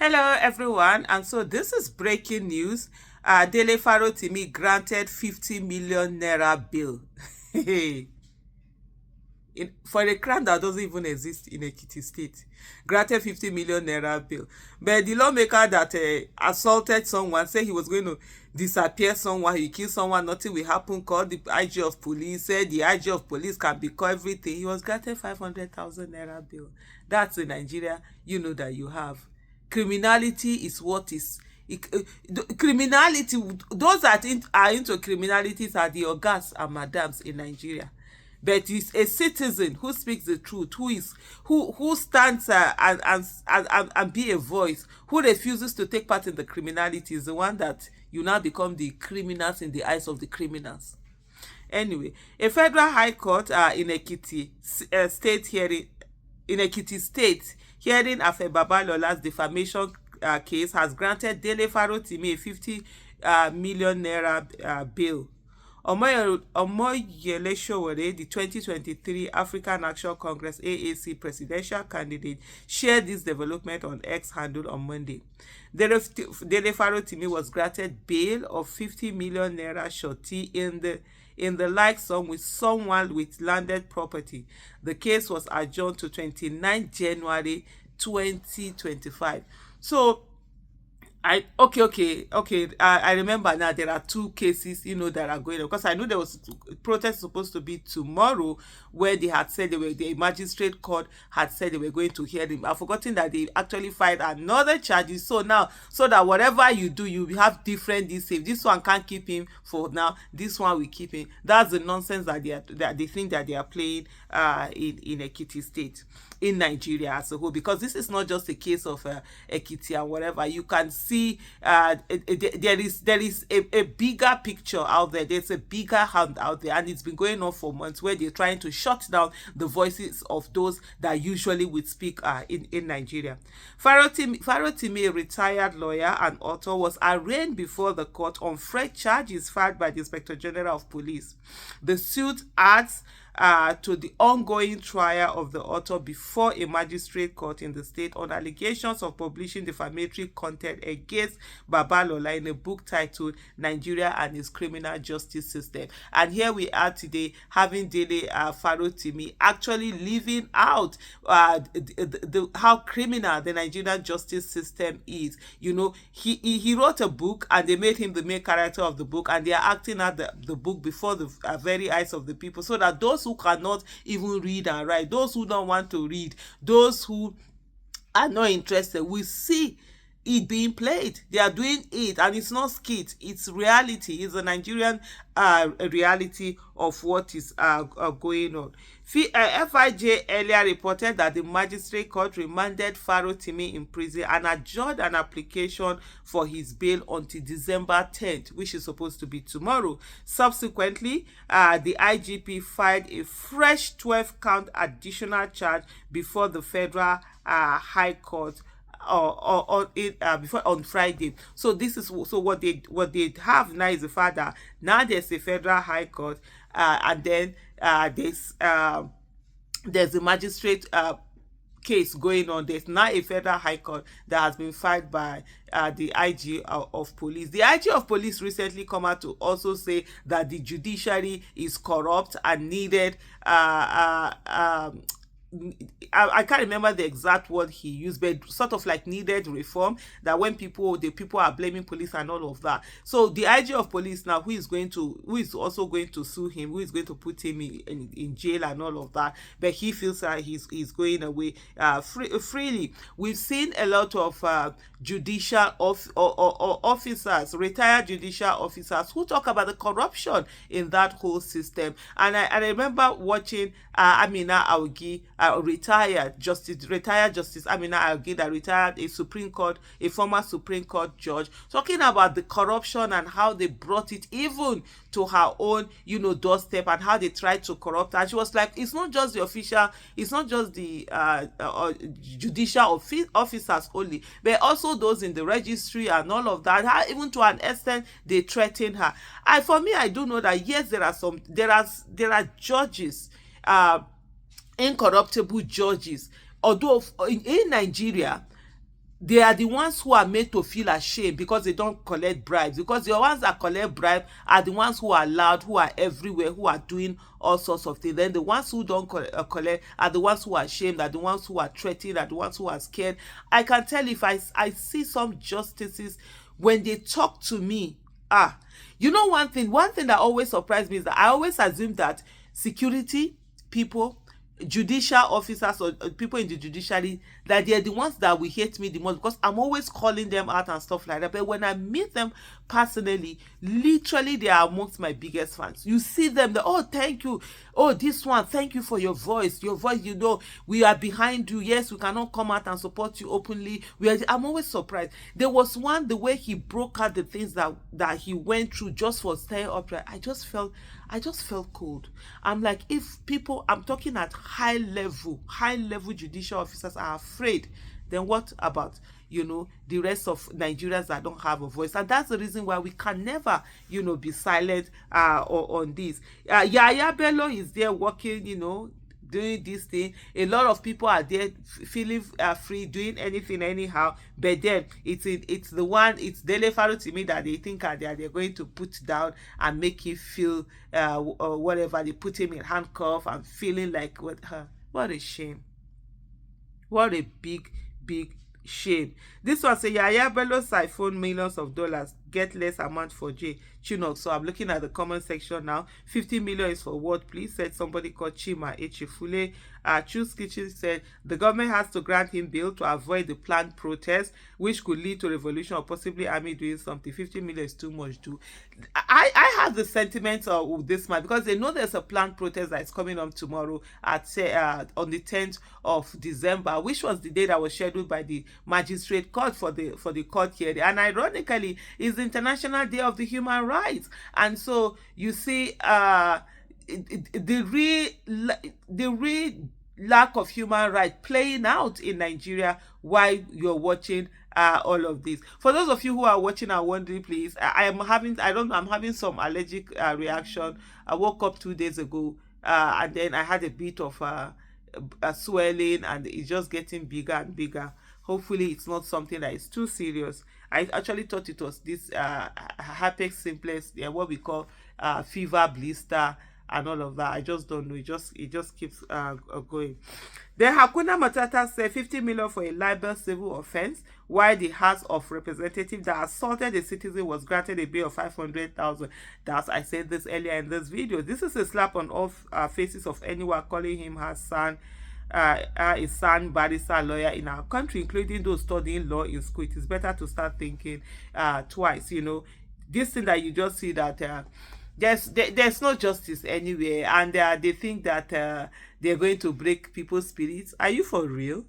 Hello, everyone. And so this is breaking news. Dele Farotimi granted 50 million naira bill for a crime that doesn't even exist in Ekiti State. Granted 50 million naira bill. But the lawmaker that assaulted someone, said he was going to disappear someone, he killed someone, nothing will happen, called the IG of police, said the IG of police can be called everything. He was granted 500,000 naira bill. That's the Nigeria you know that you have. Criminality is what is criminality. Those that are into criminalities are the ogas and madams in Nigeria, but it's a citizen who speaks the truth, who stands and be a voice, who refuses to take part in the criminality, is the one that you now become the criminals in the eyes of the criminals. Anyway, a federal high court in Ekiti state hearing in Ekiti State, hearing Afe Babalola's defamation case, has granted Dele Farotimi a 50 million naira bail. Omoyele Sowore, the 2023 African Action Congress AAC presidential candidate, shared this development on X handle on Monday. Dele Farotimi was granted bail of 50 million naira shorty in the like sum with someone with landed property. The case was adjourned to 29 January 2025. So I remember now there are two cases that are going on, because I know there was protest supposed to be tomorrow, where they had said the magistrate court had said they were going to hear him. I've forgotten that they actually filed another charges. So now, so that whatever you do, you have different this. If this one can't keep him for now, this one will keep him. That's the nonsense that they think that they are playing in Ekiti State, in Nigeria as a whole, because this is not just a case of Ekiti and whatever. You can see there is a bigger picture out there. There's a bigger hand out there, and it's been going on for months, where they're trying to shut down the voices of those that usually would speak in Nigeria. Farotimi, a retired lawyer and author, was arraigned before the court on fresh charges filed by the Inspector General of Police. The suit adds to the ongoing trial of the author before a magistrate court in the state on allegations of publishing defamatory content against Babalola in a book titled Nigeria and Its Criminal Justice System. And here we are today, having Dele Farotimi actually living out how criminal the Nigerian justice system is. He wrote a book, and they made him the main character of the book, and they are acting out the book before the very eyes of the people, so that those who cannot even read and write, those who don't want to read, those who are not interested, will see it being played. They are doing it, and it's not skit, it's reality. It's a Nigerian reality of what is going on. FIJ earlier reported that the magistrate court remanded Farotimi in prison and adjourned an application for his bail until December 10th, which is supposed to be tomorrow. Subsequently, the IGP filed a fresh 12-count additional charge before the federal high court before on Friday. So this is what they have now is the fact that now there's a federal high court, and then there's a magistrate case going on. There's now a federal high court that has been filed by the IG of police. The IG of police recently come out to also say that the judiciary is corrupt and needed I can't remember the exact word he used, but sort of like needed reform, that when people are blaming police and all of that. So the IG of police now, who is also going to sue him, who is going to put him in jail and all of that, but he feels that he's going away freely. We've seen a lot of judicial officers, retired judicial officers, who talk about the corruption in that whole system. And I remember watching Amina Augi, retired Justice Amina Augi, that retired a former Supreme Court judge, talking about the corruption and how they brought it even to her own doorstep, and how they tried to corrupt her. She was like, it's not just the judicial officers only, but also those in the registry and all of that. How even to an extent they threatened her. For me, I do know that yes, there are judges, incorruptible judges, although in Nigeria they are the ones who are made to feel ashamed because they don't collect bribes, because the ones that collect bribe are the ones who are loud, who are everywhere, who are doing all sorts of things. Then the ones who don't collect are the ones who are ashamed, are the ones who are threatened, are the ones who are scared. I can tell if I see some justices, when they talk to me, you know, one thing that always surprised me is that I always assume that security people, judicial officers, or people in the judiciary, that they're the ones that will hate me the most, because I'm always calling them out and stuff like that. But when I meet them personally, literally they are amongst my biggest fans. You see them, oh, thank you, oh, this one, thank you for your voice, you know, we are behind you. Yes, we cannot come out and support you openly. I'm always surprised. There was one, the way he broke out the things that he went through just for staying upright. I just felt cold. I'm like, if people, I'm talking at high level judicial officers are afraid, then what about, you know, the rest of Nigerians that don't have a voice? And that's the reason why we can never, you know, be silent on this. Yaya Bello is there working, you know, doing this thing. A lot of people are there feeling free, doing anything anyhow, but then it's Dele Farotimi that they think they're going to put down and make him feel whatever. They put him in handcuff and feeling like what a shame. What a big shame. This one say Yaya Bello siphon millions of dollars, get less amount for J. Chinook. So I'm looking at the comment section now. 50 million is for what, please? Said somebody called Chima Echifule. Choose Kitchen said the government has to grant him bail to avoid the planned protest, which could lead to revolution or possibly army doing something. 50 million is too much too. I have the sentiments of this man, because they know there's a planned protest that is coming on tomorrow at on the 10th of December, which was the day that was scheduled by the magistrate court for the court hearing. And ironically, it's the International Day of the Human Rights. And so you see the real lack of human rights playing out in Nigeria while you're watching all of this. For those of you who are watching and wondering, please, I'm having some allergic reaction. I woke up 2 days ago and then I had a bit of a swelling, and it's just getting bigger and bigger. Hopefully it's not something that is too serious. I actually thought it was this herpes simplex, what we call fever blister and all of that. I just don't know. It just keeps going. Then Hakuna Matata said 50 million for a libel civil offense, while the House of Representatives that assaulted a citizen was granted a bail of 500,000. I said this earlier in this video. This is a slap on all faces of anyone calling him her son, a son barrister lawyer in our country, including those studying law in school. It is better to start thinking twice. You know, this thing that you just see that there's no justice anywhere, and they think that they're going to break people's spirits. Are you for real?